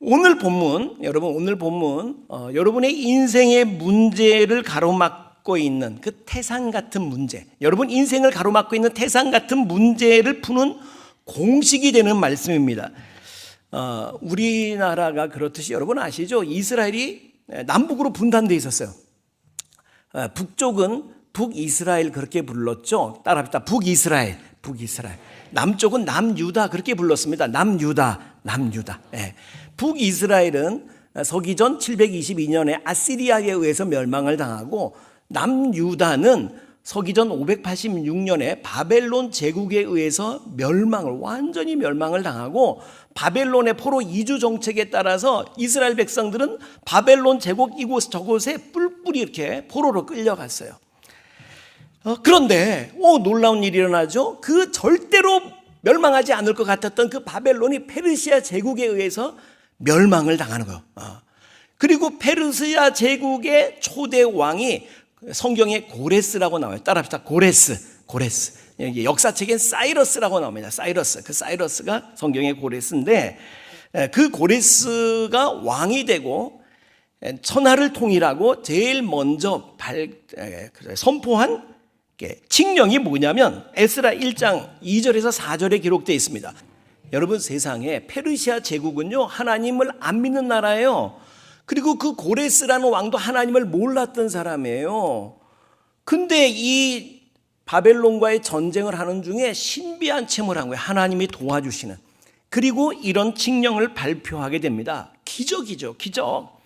오늘 본문, 여러분의 인생의 문제를 가로막고 있는 그 태산 같은 문제, 여러분 인생을 가로막고 있는 태산 같은 문제를 푸는 공식이 되는 말씀입니다. 우리나라가 그렇듯이 여러분 아시죠? 이스라엘이 남북으로 분단되어 있었어요. 북쪽은 북이스라엘 그렇게 불렀죠. 따라합시다. 북이스라엘. 남쪽은 남유다 그렇게 불렀습니다. 남유다. 예. 북이스라엘은 서기전 722년에 아시리아에 의해서 멸망을 당하고, 남유다는 서기전 586년에 바벨론 제국에 의해서 완전히 멸망을 당하고, 바벨론의 포로 이주 정책에 따라서 이스라엘 백성들은 바벨론 제국 이곳 저곳에 뿔뿔이 이렇게 포로로 끌려갔어요. 그런데 놀라운 일이 일어나죠. 그 절대로 멸망하지 않을 것 같았던 그 바벨론이 페르시아 제국에 의해서 멸망을 당하는 거예요. 그리고 페르시아 제국의 초대 왕이 성경에 고레스라고 나와요. 따라합시다. 고레스. 역사책엔 사이러스라고 나옵니다. 그 사이러스가 성경의 고레스인데, 그 고레스가 왕이 되고 천하를 통일하고 제일 먼저 선포한 칙령이 뭐냐면 에스라 1장 2절에서 4절에 기록되어 있습니다. 여러분, 세상에 페르시아 제국은요, 하나님을 안 믿는 나라예요. 그리고 그 고레스라는 왕도 하나님을 몰랐던 사람이에요. 근데 이 바벨론과의 전쟁을 하는 중에 신비한 체험을 한 거예요. 하나님이 도와주시는. 그리고 이런 칙령을 발표하게 됩니다. 기적이죠, 기적.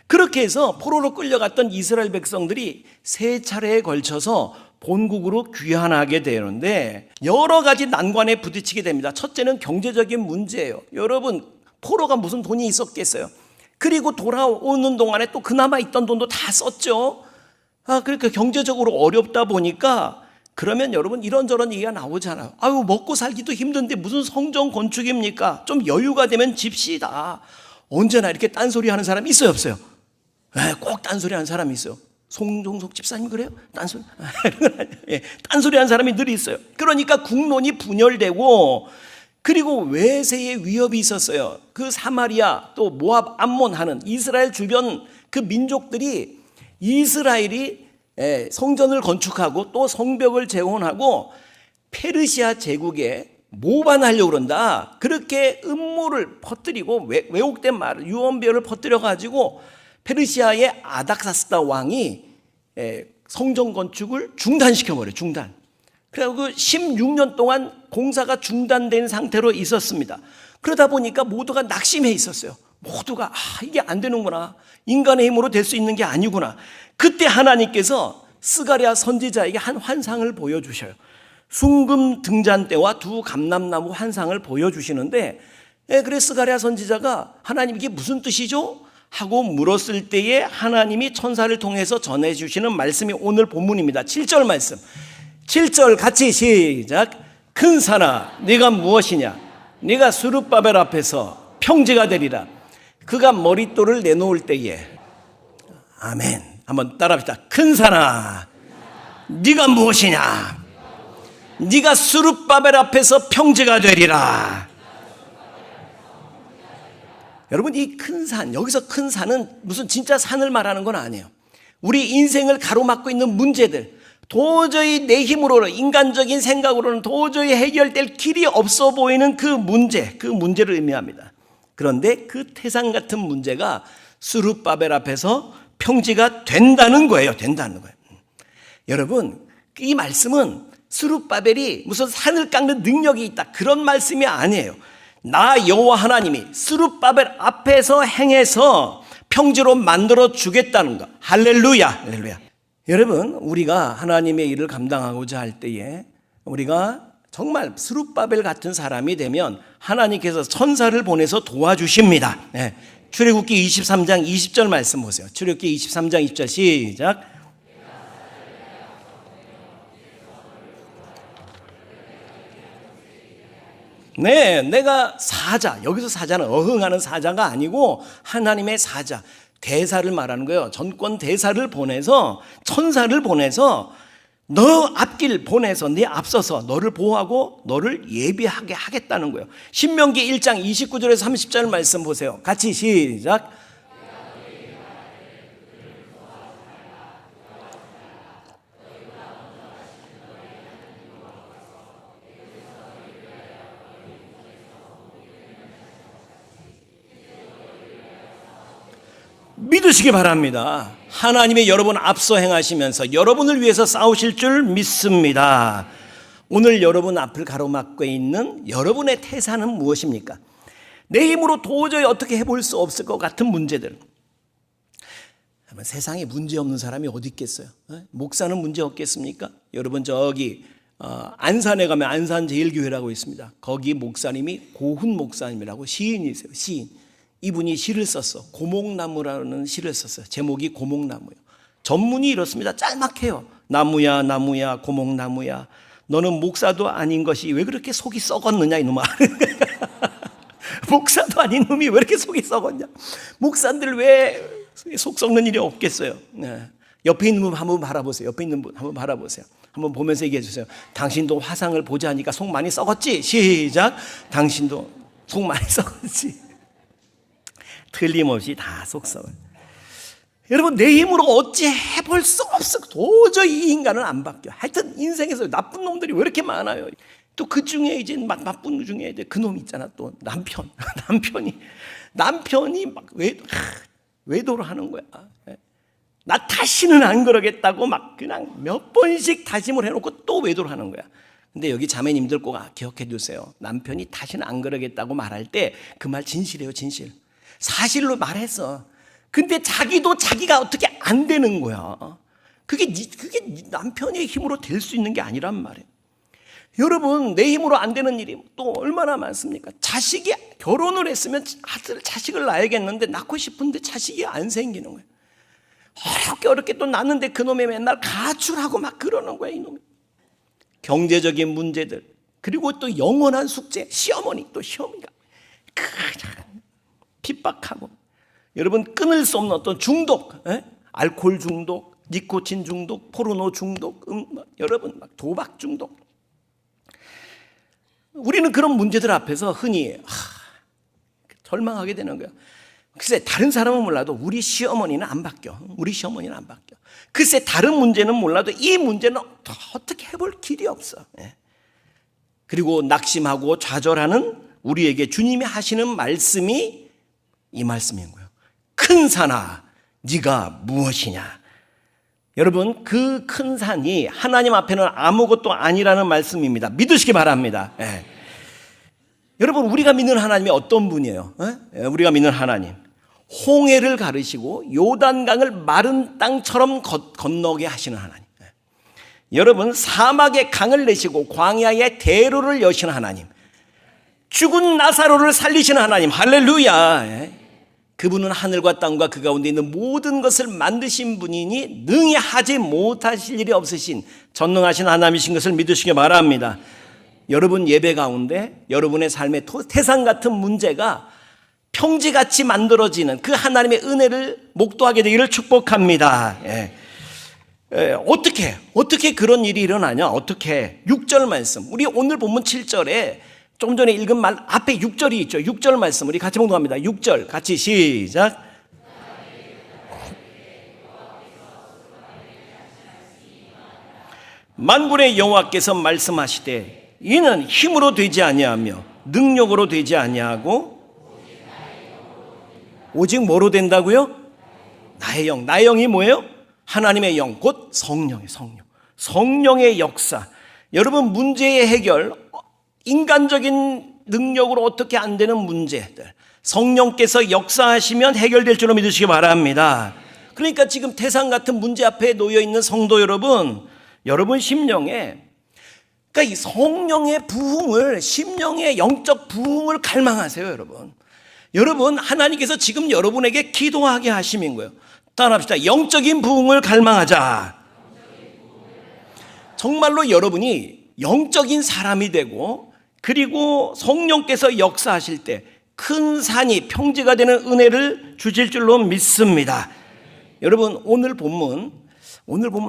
그렇게 해서 포로로 끌려갔던 이스라엘 백성들이 세 차례에 걸쳐서 본국으로 귀환하게 되는데, 여러 가지 난관에 부딪히게 됩니다. 첫째는 경제적인 문제예요. 여러분, 포로가 무슨 돈이 있었겠어요? 그리고 돌아오는 동안에 또 그나마 있던 돈도 다 썼죠. 그러니까 경제적으로 어렵다 보니까, 그러면 여러분 이런저런 얘기가 나오잖아요. 먹고 살기도 힘든데 무슨 성전 건축입니까? 좀 여유가 되면 집시다. 언제나 이렇게 딴소리 하는 사람이 있어요, 없어요? 꼭 딴소리 하는 사람이 있어요. 송종석 집사님 그래요? 딴소리 하는 사람이 늘 있어요. 그러니까 국론이 분열되고, 그리고 외세의 위협이 있었어요. 그 사마리아 또 모압, 암몬 하는 이스라엘 주변 그 민족들이 이스라엘이 성전을 건축하고 또 성벽을 재건하고 페르시아 제국에 모반하려고 그런다, 그렇게 음모를 퍼뜨리고 왜곡된 말을, 유언비어를 퍼뜨려 가지고 페르시아의 아닥사스다 왕이 성전 건축을 중단시켜버려요. 그래서 그 16년 동안 공사가 중단된 상태로 있었습니다. 그러다 보니까 모두가 낙심해 있었어요. 모두가 이게 안 되는구나, 인간의 힘으로 될 수 있는 게 아니구나. 그때 하나님께서 스가랴 선지자에게 한 환상을 보여주셔요. 순금 등잔대와 두 감람나무 환상을 보여주시는데, 그래서 스가랴 선지자가 하나님 이게 무슨 뜻이죠? 하고 물었을 때에 하나님이 천사를 통해서 전해주시는 말씀이 오늘 본문입니다. 7절 말씀. 7절 같이 시작. 큰 산아 네가 무엇이냐? 네가 스룹바벨 앞에서 평지가 되리라. 그가 머릿돌을 내놓을 때에. 아멘. 한번 따라합시다. 큰 산아 네가 무엇이냐? 네가 스룹바벨 앞에서 평지가 되리라. 여러분, 이 큰 산, 여기서 큰 산은 무슨 진짜 산을 말하는 건 아니에요. 우리 인생을 가로막고 있는 문제들, 도저히 내 힘으로는, 인간적인 생각으로는 도저히 해결될 길이 없어 보이는 그 문제를 의미합니다. 그런데 그 태산 같은 문제가 스룹바벨 앞에서 평지가 된다는 거예요. 여러분, 이 말씀은 스룹바벨이 무슨 산을 깎는 능력이 있다, 그런 말씀이 아니에요. 나 여호와 하나님이 스룹바벨 앞에서 행해서 평지로 만들어 주겠다는 것. 할렐루야. 여러분, 우리가 하나님의 일을 감당하고자 할 때에 우리가 정말 스룹바벨 같은 사람이 되면 하나님께서 천사를 보내서 도와주십니다. 출애굽기 23장 20절 말씀 보세요. 출애굽기 23장 20절 시작. 내가 사자, 여기서 사자는 어흥하는 사자가 아니고 하나님의 사자, 대사를 말하는 거예요. 전권 대사를 보내서, 천사를 보내서 너 앞길 보내서 네 앞서서 너를 보호하고 너를 예비하게 하겠다는 거예요. 신명기 1장 29절에서 30절 말씀 보세요. 같이 시작. 믿으시기 바랍니다. 하나님이 여러분 앞서 행하시면서 여러분을 위해서 싸우실 줄 믿습니다. 오늘 여러분 앞을 가로막고 있는 여러분의 태산은 무엇입니까? 내 힘으로 도저히 어떻게 해볼 수 없을 것 같은 문제들. 세상에 문제 없는 사람이 어디 있겠어요? 목사는 문제 없겠습니까? 여러분 저기 안산에 가면 안산제일교회라고 있습니다. 거기 목사님이 고훈 목사님이라고 시인이세요. 시인. 이분이 시를 썼어. 고목나무라는 시를 썼어요. 제목이 고목나무예요. 전문이 이렇습니다. 짤막해요. 나무야 나무야 고목나무야 너는 목사도 아닌 것이 왜 그렇게 속이 썩었느냐 이놈아. 목사도 아닌 놈이 왜 이렇게 속이 썩었냐. 목사들 왜 속 썩는 일이 없겠어요. 네. 옆에 있는 분 한번 바라보세요. 옆에 있는 분 한번 바라보세요. 한번 보면서 얘기해 주세요. 당신도 화상을 보자니까 속 많이 썩었지? 시작. 당신도 속 많이 썩었지? 틀림없이 다 속 썩어요. 여러분 내 힘으로 어찌 해볼 수 없어. 도저히 이 인간은 안 바뀌어. 하여튼 인생에서 나쁜 놈들이 왜 이렇게 많아요. 또 그 중에 이제 막 나쁜 놈 중에 그 놈 있잖아. 또 남편이 막 외도를 하는 거야. 나 다시는 안 그러겠다고 막 그냥 몇 번씩 다짐을 해놓고 또 외도를 하는 거야. 근데 여기 자매님들 꼭 기억해 두세요. 남편이 다시는 안 그러겠다고 말할 때 그 말 진실이에요. 진실. 사실로 말했어. 근데 자기도 자기가 어떻게 안 되는 거야. 그게 남편의 힘으로 될 수 있는 게 아니란 말이에요. 여러분 내 힘으로 안 되는 일이 또 얼마나 많습니까? 자식이 결혼을 했으면 자식을 낳아야겠는데 낳고 싶은데 자식이 안 생기는 거예요. 어렵게 또 낳는데 그놈이 맨날 가출하고 막 그러는 거예요. 이놈이. 경제적인 문제들 그리고 또 영원한 숙제 시어머니 또 시어머니가 그냥 핍박하고 여러분 끊을 수 없는 어떤 중독 알코올 중독 니코틴 중독 포르노 중독 여러분 막 도박 중독. 우리는 그런 문제들 앞에서 흔히 절망하게 되는 거야. 글쎄 다른 사람은 몰라도 우리 시어머니는 안 바뀌어. 우리 시어머니는 안 바뀌어. 글쎄 다른 문제는 몰라도 이 문제는 어떻게 해볼 길이 없어. 그리고 낙심하고 좌절하는 우리에게 주님이 하시는 말씀이 이 말씀인 거예요. 큰 산아 네가 무엇이냐. 여러분 그 큰 산이 하나님 앞에는 아무것도 아니라는 말씀입니다. 믿으시기 바랍니다. 여러분 우리가 믿는 하나님이 어떤 분이에요? 우리가 믿는 하나님 홍해를 가르시고 요단강을 마른 땅처럼 건너게 하시는 하나님. 여러분 사막에 강을 내시고 광야에 대로를 여시는 하나님. 죽은 나사로를 살리시는 하나님. 할렐루야. 그분은 하늘과 땅과 그 가운데 있는 모든 것을 만드신 분이니 능히 하지 못하실 일이 없으신 전능하신 하나님이신 것을 믿으시기 바랍니다. 여러분 예배 가운데 여러분의 삶의 태산 같은 문제가 평지같이 만들어지는 그 하나님의 은혜를 목도하게 되기를 축복합니다. 어떻게 그런 일이 일어나냐? 어떻게? 6절 말씀. 우리 오늘 본문 7절에 조금 전에 읽은 말 앞에 6절이 있죠. 6절 말씀 우리 같이 봉독합니다. 6절 같이 시작. 만군의 여호와께서 말씀하시되 이는 힘으로 되지 아니하며 능력으로 되지 아니하고 오직 뭐로 된다고요? 나의 영. 나의 영이 뭐예요? 하나님의 영, 곧 성령의 성령의 역사. 여러분 문제의 해결 인간적인 능력으로 어떻게 안 되는 문제들 성령께서 역사하시면 해결될 줄로 믿으시기 바랍니다. 그러니까 지금 태산 같은 문제 앞에 놓여 있는 성도 여러분 심령에 그러니까 이 성령의 부흥을 심령의 영적 부흥을 갈망하세요. 여러분 하나님께서 지금 여러분에게 기도하게 하심인 거예요. 따라합시다. 영적인 부흥을 갈망하자. 정말로 여러분이 영적인 사람이 되고 그리고 성령께서 역사하실 때 큰 산이 평지가 되는 은혜를 주실 줄로 믿습니다. 여러분 오늘 본문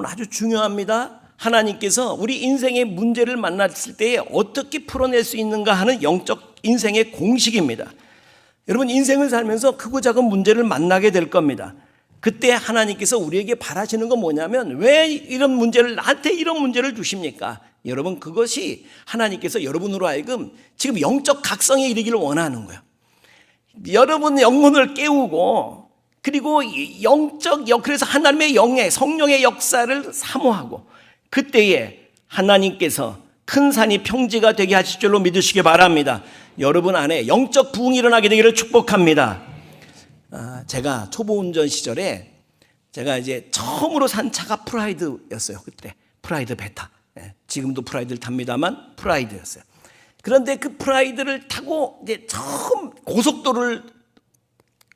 아주 중요합니다. 하나님께서 우리 인생의 문제를 만났을 때 어떻게 풀어낼 수 있는가 하는 영적 인생의 공식입니다. 여러분, 인생을 살면서 크고 작은 문제를 만나게 될 겁니다. 그때 하나님께서 우리에게 바라시는 건 뭐냐면, 왜 이런 문제를, 나한테 이런 문제를 주십니까? 여러분, 그것이 하나님께서 여러분으로 하여금 지금 영적 각성에 이르기를 원하는 거예요. 여러분 영혼을 깨우고, 그리고 그래서 하나님의 영의 성령의 역사를 사모하고, 그때에 하나님께서 큰 산이 평지가 되게 하실 줄로 믿으시기 바랍니다. 여러분 안에 영적 부흥이 일어나게 되기를 축복합니다. 제가 초보 운전 시절에 제가 이제 처음으로 산 차가 프라이드였어요. 그때 프라이드 베타. 지금도 프라이드를 탑니다만 프라이드였어요. 그런데 그 프라이드를 타고 이제 처음 고속도로를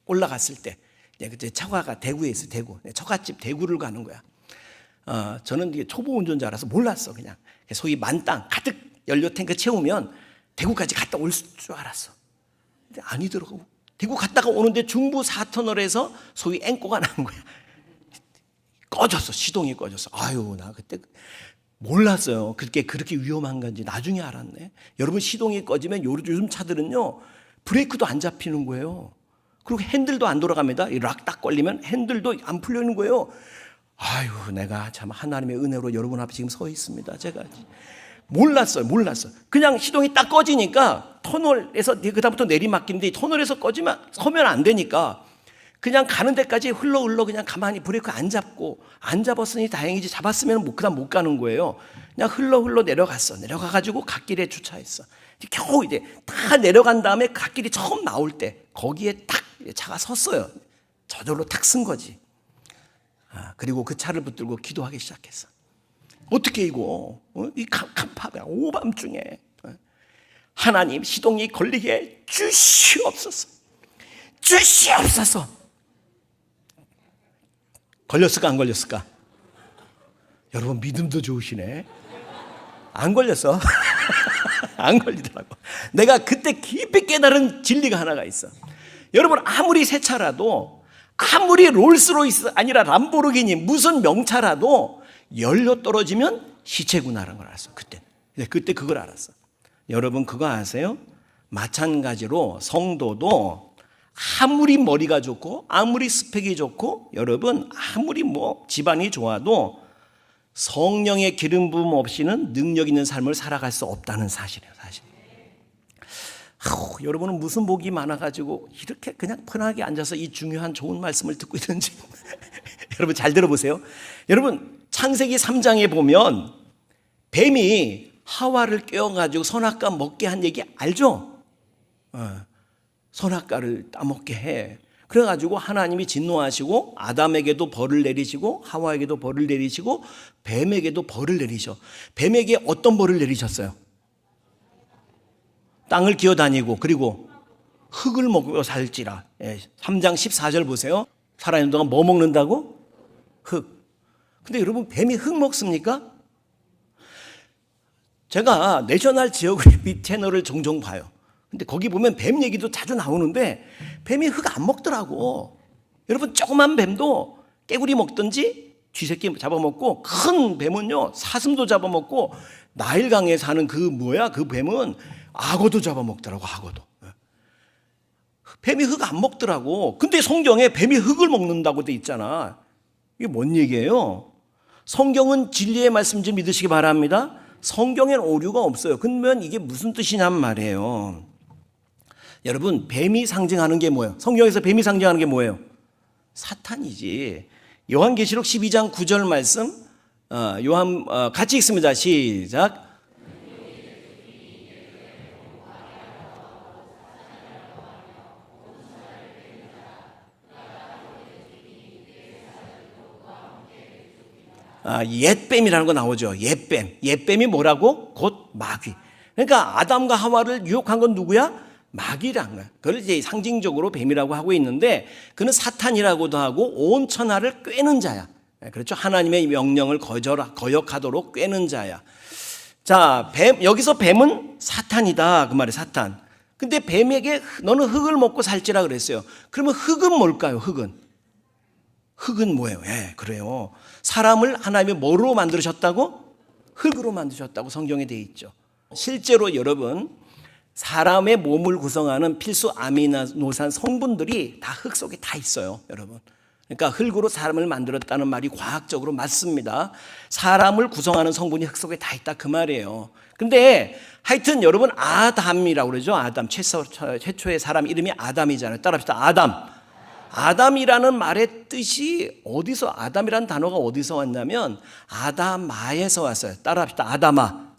올라갔을 때, 그때 처가가 대구에 있어요. 대구. 처갓집 대구를 가는 거야. 저는 이게 초보 운전자라서 몰랐어. 그냥 소위 만땅 가득 연료 탱크 채우면 대구까지 갔다 올 줄 알았어. 근데 아니더라고. 대구 갔다가 오는데 중부 4터널에서 소위 앵꼬가 난 거야. 꺼졌어. 시동이 꺼졌어. 아유, 나 그때 몰랐어요. 그렇게 위험한 건지 나중에 알았네. 여러분, 시동이 꺼지면 요즘 차들은요, 브레이크도 안 잡히는 거예요. 그리고 핸들도 안 돌아갑니다. 락 딱 걸리면 핸들도 안 풀리는 거예요. 아유, 내가 참 하나님의 은혜로 여러분 앞에 지금 서 있습니다. 제가 몰랐어요. 그냥 시동이 딱 꺼지니까 터널에서 그다음부터 내리막길인데 터널에서 서면 안 되니까 그냥 가는 데까지 흘러 그냥 가만히 브레이크 안 잡았으니 다행이지, 잡았으면 그다음 못 가는 거예요. 그냥 흘러 내려가가지고 갓길에 주차했어. 겨우 이제 다 내려간 다음에 갓길이 처음 나올 때 거기에 탁 차가 섰어요. 저절로 탁 쓴 거지. 그리고 그 차를 붙들고 기도하기 시작했어. 어떻게 이거 이 간파가 오밤중에 하나님, 시동이 걸리게 주시옵소서. 걸렸을까 안 걸렸을까? 여러분, 믿음도 좋으시네. 안 걸렸어. 안 걸리더라고. 내가 그때 깊이 깨달은 진리가 하나가 있어. 여러분, 아무리 새 차라도, 아무리 롤스로이스 아니라 람보르기니 무슨 명차라도 연료 떨어지면 시체구나라는 걸 알았어. 그때 그걸 알았어. 여러분, 그거 아세요? 마찬가지로 성도도 아무리 머리가 좋고 아무리 스펙이 좋고 여러분 아무리 집안이 좋아도 성령의 기름 부음 없이는 능력 있는 삶을 살아갈 수 없다는 사실이에요. 사실. 여러분은 무슨 복이 많아가지고 이렇게 그냥 편하게 앉아서 이 중요한 좋은 말씀을 듣고 있는지. 여러분 잘 들어보세요. 여러분, 창세기 3장에 보면 뱀이 하와를 깨워가지고 선악과 먹게 한 얘기 알죠? 선악과를 따먹게 해. 그래가지고 하나님이 진노하시고 아담에게도 벌을 내리시고 하와에게도 벌을 내리시고 뱀에게도 벌을 내리셔. 뱀에게 어떤 벌을 내리셨어요? 땅을 기어다니고 그리고 흙을 먹어 살지라. 3장 14절 보세요. 살아있는 동안 뭐 먹는다고? 흙. 근데 여러분, 뱀이 흙 먹습니까? 제가 내셔널 지오그래피 채널을 종종 봐요. 근데 거기 보면 뱀 얘기도 자주 나오는데 뱀이 흙 안 먹더라고. 여러분, 조그만 뱀도 깨구리 먹든지 쥐새끼 잡아먹고, 큰 뱀은요 사슴도 잡아먹고, 나일강에 사는 그 뱀은 악어도 잡아먹더라고. 악어도. 뱀이 흙 안 먹더라고. 근데 성경에 뱀이 흙을 먹는다고 돼 있잖아. 이게 뭔 얘기예요? 성경은 진리의 말씀 좀 믿으시기 바랍니다. 성경엔 오류가 없어요. 그러면 이게 무슨 뜻이냔 말이에요. 여러분, 뱀이 상징하는 게 뭐예요? 성경에서 뱀이 상징하는 게 뭐예요? 사탄이지. 요한계시록 12장 9절 말씀, 같이 읽습니다. 시작. 옛뱀이라는 거 나오죠. 옛뱀이 뭐라고? 곧 마귀. 그러니까 아담과 하와를 유혹한 건 누구야? 마귀란 거야. 그걸 이제 상징적으로 뱀이라고 하고 있는데, 그는 사탄이라고도 하고 온 천하를 꿰는 자야. 그렇죠. 하나님의 명령을 거역하도록 꿰는 자야. 자, 여기서 뱀은 사탄이다. 그 말이에요. 사탄. 근데 뱀에게 너는 흙을 먹고 살지라 그랬어요. 그러면 흙은 뭘까요? 흙은 뭐예요? 그래요. 사람을 하나님이 뭐로 만드셨다고? 흙으로 만드셨다고 성경에 되어 있죠. 실제로 여러분, 사람의 몸을 구성하는 필수 아미노산 성분들이 다 흙 속에 다 있어요, 여러분. 그러니까 흙으로 사람을 만들었다는 말이 과학적으로 맞습니다. 사람을 구성하는 성분이 흙 속에 다 있다 그 말이에요. 근데 하여튼 여러분, 아담이라고 그러죠. 아담, 최초의 사람 이름이 아담이잖아요. 따라합시다. 아담. 아담이라는 말의 뜻이 어디서, 아담이라는 단어가 어디서 왔냐면 아다마에서 왔어요. 따라합시다. 아다마.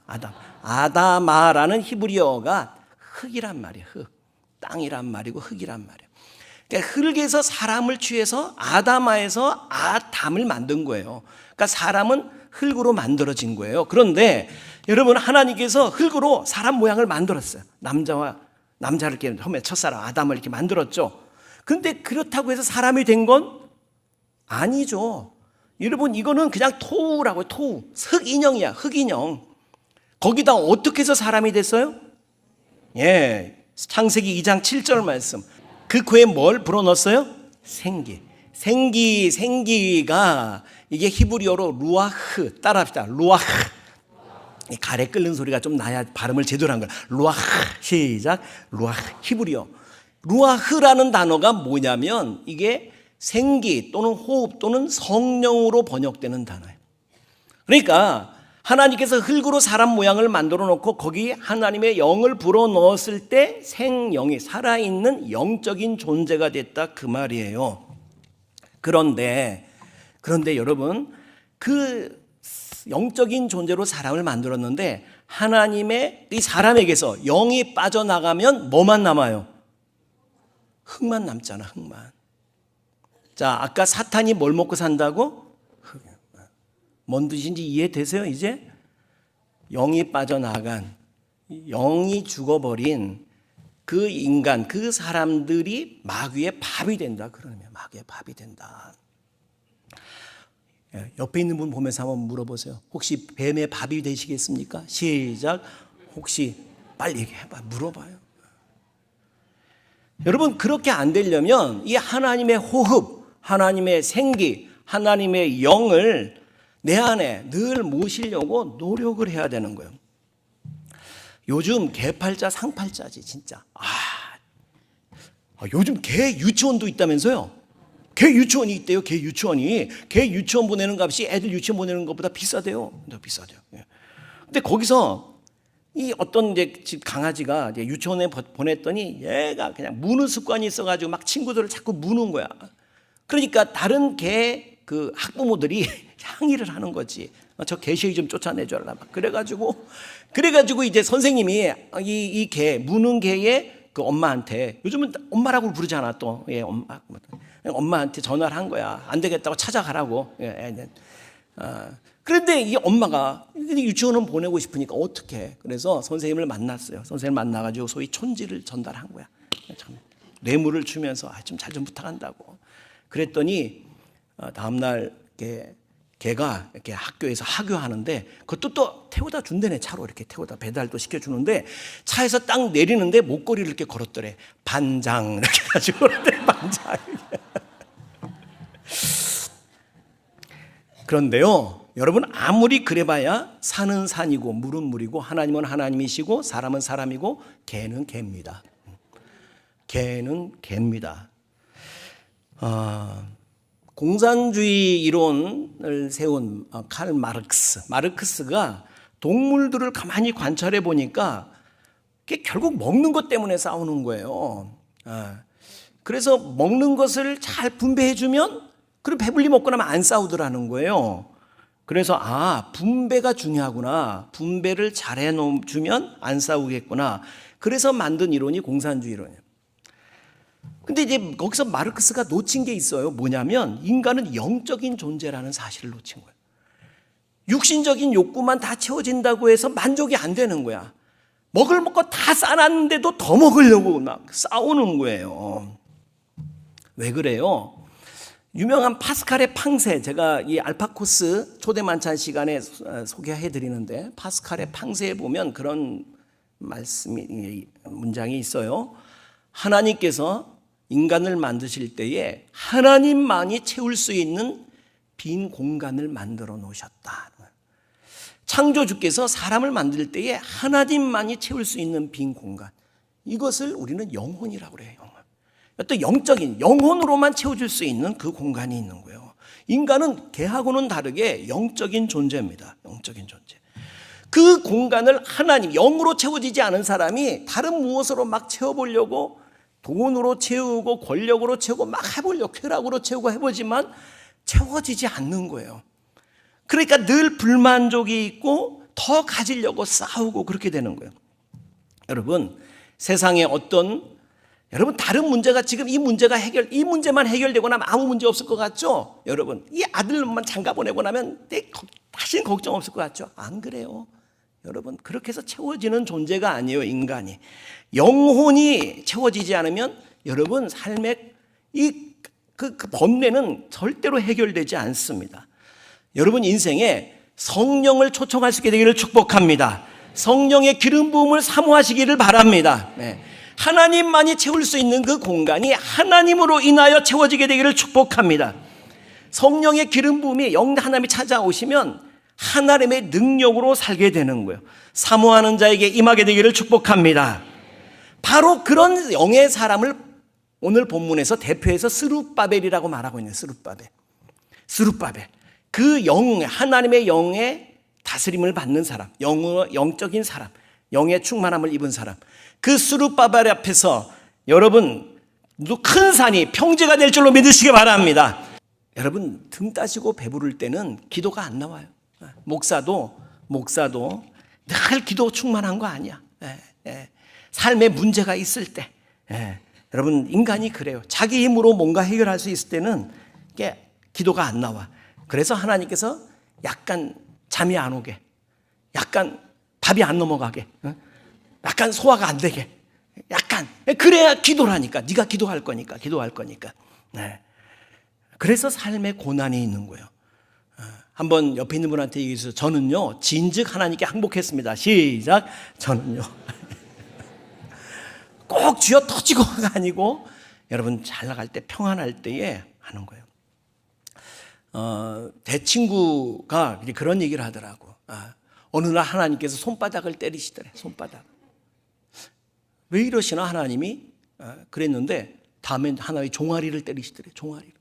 아다마라는 히브리어가 흙이란 말이에요. 흙. 땅이란 말이고 흙이란 말이에요. 그러니까 흙에서 사람을 취해서 아다마에서 아담을 만든 거예요. 그러니까 사람은 흙으로 만들어진 거예요. 그런데 여러분, 하나님께서 흙으로 사람 모양을 만들었어요. 남자를 이렇게 처음에 첫사람 아담을 이렇게 만들었죠. 그런데 그렇다고 해서 사람이 된 건 아니죠. 여러분, 이거는 그냥 토우라고요. 토우. 흙인형이야. 흙인형. 거기다 어떻게 해서 사람이 됐어요? 예, 창세기 2장 7절 말씀. 그 코에 뭘 불어넣었어요? 생기. 생기가 이게 히브리어로 루아흐. 따라합시다. 루아흐. 가래 끓는 소리가 좀 나야 발음을 제대로 한 거야. 루아흐. 시작. 루아흐. 히브리어. 루아흐라는 단어가 뭐냐면 이게 생기 또는 호흡 또는 성령으로 번역되는 단어예요. 그러니까 하나님께서 흙으로 사람 모양을 만들어 놓고 거기 하나님의 영을 불어 넣었을 때 생영이 살아있는 영적인 존재가 됐다 그 말이에요. 그런데 여러분, 그 영적인 존재로 사람을 만들었는데 하나님의 이 사람에게서 영이 빠져나가면 뭐만 남아요? 흙만 남잖아. 흙만. 자, 아까 사탄이 뭘 먹고 산다고? 뭔 뜻인지 이해되세요 이제? 영이 빠져나간, 영이 죽어버린 그 인간, 그 사람들이 마귀의 밥이 된다. 그러면 마귀의 밥이 된다. 옆에 있는 분 보면서 한번 물어보세요. 혹시 뱀의 밥이 되시겠습니까? 시작. 혹시 빨리 얘기해봐. 물어봐요. 여러분, 그렇게 안 되려면 이 하나님의 호흡, 하나님의 생기, 하나님의 영을 내 안에 늘 모시려고 노력을 해야 되는 거예요. 요즘 개팔자 상팔자지 진짜. 요즘 개 유치원도 있다면서요. 개 유치원이 있대요. 개 유치원 보내는 값이 애들 유치원 보내는 것보다 비싸대요. 비싸대요. 근데 거기서 이 어떤 이제 집 강아지가 이제 유치원에 보냈더니 얘가 그냥 무는 습관이 있어가지고 막 친구들을 자꾸 무는 거야. 그러니까 다른 개 그 학부모들이 항의를 하는 거지. 저 개새끼 좀 쫓아내줘라. 그래가지고 이제 선생님이 이 개 무는 개의 그 엄마한테, 요즘은 엄마라고 부르잖아 또. 예, 엄마한테 전화를 한 거야. 안 되겠다고 찾아가라고. 그런데 이 엄마가 유치원은 보내고 싶으니까 어떡해. 그래서 선생님을 만났어요. 선생님을 만나가지고 소위 촌지를 전달한 거야. 참 뇌물을 주면서 좀 잘 좀 부탁한다고. 그랬더니 다음날 걔가 이렇게 학교에서 하교하는데 그것도 또 태워다 준대네. 차로 이렇게 태워다 배달도 시켜주는데 차에서 딱 내리는데 목걸이를 이렇게 걸었더래. 반장 이렇게 해가지고 반장. 그런데요, 여러분, 아무리 그래봐야 산은 산이고 물은 물이고 하나님은 하나님이시고 사람은 사람이고 개는 개입니다. 개는 개입니다. 공산주의 이론을 세운 칼 마르크스가 동물들을 가만히 관찰해 보니까 그게 결국 먹는 것 때문에 싸우는 거예요. 그래서 먹는 것을 잘 분배해 주면, 그리고 배불리 먹고 나면 안 싸우더라는 거예요. 그래서 분배가 중요하구나. 분배를 잘 해주면 안 싸우겠구나. 그래서 만든 이론이 공산주의 이론이에요. 근데 이제 거기서 마르크스가 놓친 게 있어요. 뭐냐면 인간은 영적인 존재라는 사실을 놓친 거예요. 육신적인 욕구만 다 채워진다고 해서 만족이 안 되는 거야. 먹을 거 다 싸놨는데도 더 먹으려고 막 싸우는 거예요. 왜 그래요? 유명한 파스칼의 팡세, 제가 이 알파코스 초대 만찬 시간에 소개해 드리는데 파스칼의 팡세에 보면 그런 문장이 있어요. 하나님께서 인간을 만드실 때에 하나님만이 채울 수 있는 빈 공간을 만들어 놓으셨다. 창조주께서 사람을 만들 때에 하나님만이 채울 수 있는 빈 공간, 이것을 우리는 영혼이라고 그래요. 영혼. 어떤 영적인 영혼으로만 채워줄 수 있는 그 공간이 있는 거예요. 인간은 개하고는 다르게 영적인 존재입니다. 영적인 존재. 그 공간을 하나님, 영으로 채워지지 않은 사람이 다른 무엇으로 막 채워보려고, 돈으로 채우고 권력으로 채우고 막 해보려고, 쾌락으로 채우고 해보지만 채워지지 않는 거예요. 그러니까 늘 불만족이 있고 더 가지려고 싸우고 그렇게 되는 거예요. 여러분, 세상에 여러분 다른 문제가 지금 이 문제만 해결되고 나면 아무 문제 없을 것 같죠? 여러분, 이 아들만 장가 보내고 나면 다시는 걱정 없을 것 같죠? 안 그래요. 여러분, 그렇게 해서 채워지는 존재가 아니에요, 인간이. 영혼이 채워지지 않으면 여러분 삶의 그 번뇌는 절대로 해결되지 않습니다. 여러분 인생에 성령을 초청할 수 있게 되기를 축복합니다. 성령의 기름 부음을 사모하시기를 바랍니다. 네. 하나님만이 채울 수 있는 그 공간이 하나님으로 인하여 채워지게 되기를 축복합니다. 성령의 기름 부음이 하나님이 찾아오시면 하나님의 능력으로 살게 되는 거예요. 사모하는 자에게 임하게 되기를 축복합니다. 바로 그런 영의 사람을 오늘 본문에서 대표해서 스룹바벨이라고 말하고 있는 스룹바벨. 그 하나님의 영의 다스림을 받는 사람, 영적인 사람, 영의 충만함을 입은 사람, 그 스룹바벨 앞에서 여러분 큰 산이 평지가 될 줄로 믿으시기 바랍니다. 여러분 등 따시고 배부를 때는 기도가 안 나와요. 목사도 늘 기도 충만한 거 아니야. 삶에 문제가 있을 때, 여러분 인간이 그래요. 자기 힘으로 뭔가 해결할 수 있을 때는 이게 기도가 안 나와. 그래서 하나님께서 약간 잠이 안 오게, 약간 밥이 안 넘어가게, 약간 소화가 안 되게, 약간 그래야 기도라니까. 네가 기도할 거니까. 네. 그래서 삶에 고난이 있는 거예요. 한번 옆에 있는 분한테 얘기해서 저는요 진즉 하나님께 항복했습니다. 시작. 저는요 꼭 쥐어 터지고가 아니고 여러분 잘 나갈 때 평안할 때에 하는 거예요. 대친구가 그런 얘기를 하더라고. 어느 날 하나님께서 손바닥을 때리시더래. 손바닥. 왜 이러시나 하나님이? 그랬는데 다음엔 하나님이 종아리를 때리시더래. 종아리를.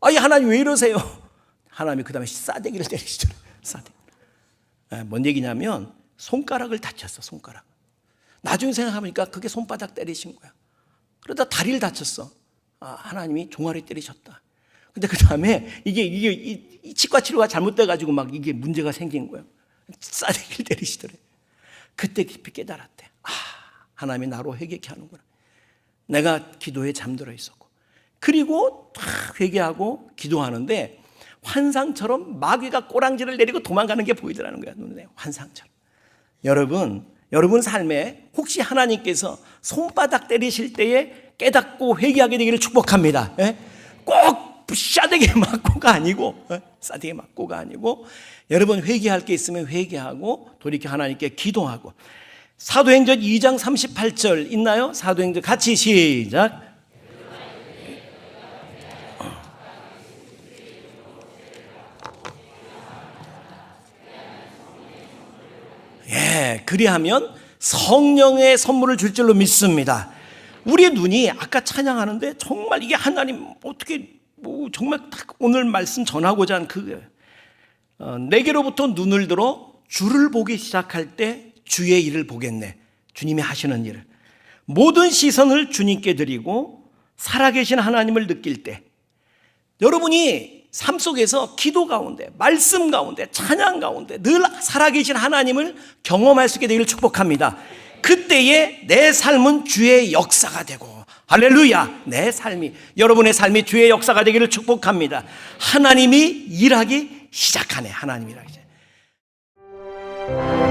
아니 하나님 왜 이러세요? 하나님이 그 다음에 싸대기를 때리시더래. 싸대기. 뭔 얘기냐면 손가락을 다쳤어. 손가락. 나중에 생각해보니까 그게 손바닥 때리신 거야. 그러다 다리를 다쳤어. 하나님이 종아리 때리셨다. 근데 그 다음에 이게 치과 치료가 잘못돼가지고 막 이게 문제가 생긴 거예요. 싸대기를 때리시더래. 그때 깊이 깨달았대. 하나님이 나로 회개케 하는구나. 내가 기도에 잠들어 있었고. 그리고 탁 회개하고 기도하는데 환상처럼 마귀가 꼬랑지를 내리고 도망가는 게 보이더라는 거야. 눈에 환상처럼. 여러분 삶에 혹시 하나님께서 손바닥 때리실 때에 깨닫고 회개하게 되기를 축복합니다. 꼭 싸대기 맞고가 아니고 여러분 회개할 게 있으면 회개하고 돌이켜 하나님께 기도하고. 사도행전 2장 38절 있나요? 사도행전 같이 시작. 그리하면 성령의 선물을 줄 줄로 믿습니다. 우리의 눈이 아까 찬양하는데 정말 이게 하나님 어떻게 정말 딱 오늘 말씀 전하고자 한 내게로부터 눈을 들어 주를 보기 시작할 때 주의 일을 보겠네. 주님이 하시는 일을. 모든 시선을 주님께 드리고 살아계신 하나님을 느낄 때 여러분이 삶 속에서 기도 가운데, 말씀 가운데, 찬양 가운데 늘 살아계신 하나님을 경험할 수 있게 되기를 축복합니다. 그때에 내 삶은 주의 역사가 되고, 할렐루야, 여러분의 삶이 주의 역사가 되기를 축복합니다. 하나님이 일하기 시작하네. 하나님이 일하기 시작하네.